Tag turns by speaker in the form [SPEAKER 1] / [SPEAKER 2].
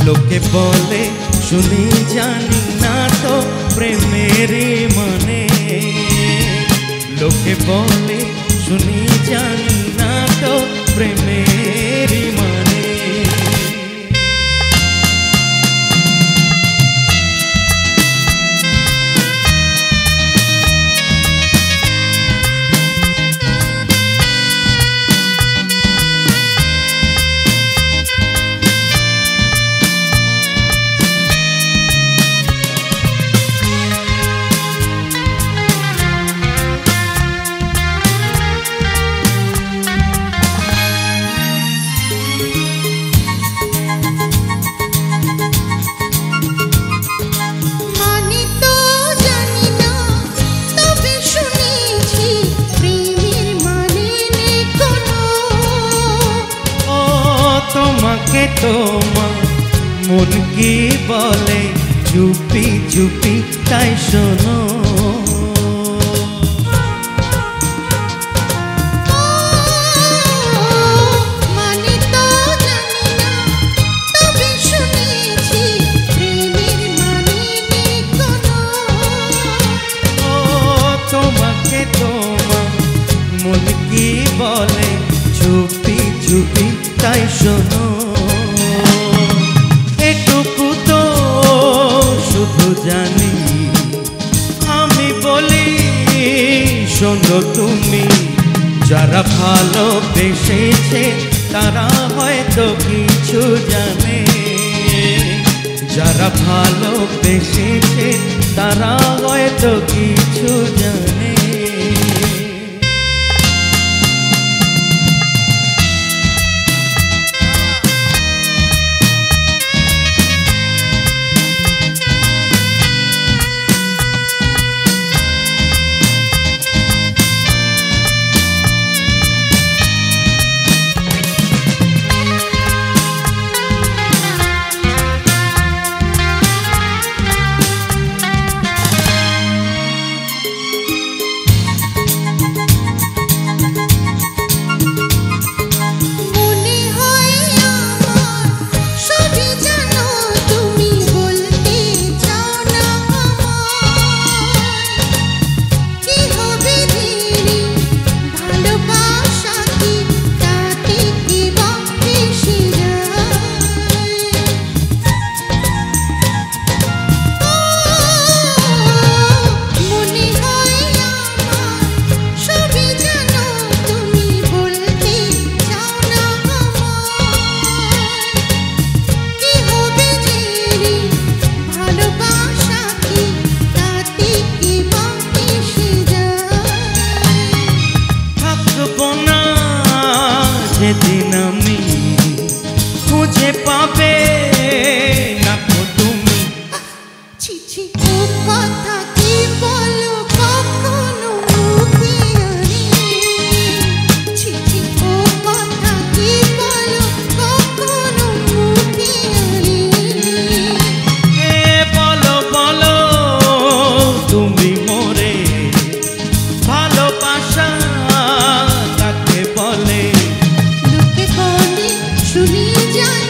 [SPEAKER 1] লোকে বলে শুনি জানি না তো প্রেমের মানে, লোকে বলে শুনি জানি না তো প্রেমের মানে। তোমাকে তোমার মন কি বলে চুপি চুপি তাই শোনো,
[SPEAKER 2] মানে তো জানি না তবে শুনেছি প্রেমের মানে নেই কোনো।
[SPEAKER 1] তোমাকে তোমার মন কি বলে চুপি চুপি তাই শোনো, এটুকু তো শুধু জানি আমি বলি শোনো তুমি, যারা ভালোবেসেছে তারা হয়তো কিছু জানে, যারা ভালোবেসেছে তারা হয়তো কিছু জানে। যেদিন আমি খুঁজে পাবে না তুমি,
[SPEAKER 2] ছি ছি ও কথা কি বলো কখনো মুখে আনি, ছি ছি ও কথা কি বলো কখনো মুখে আনি।
[SPEAKER 1] বলো বলো তুমি মোরে ভালোবাসা কাকে বলে,
[SPEAKER 2] লোকে বলে শুনি জানি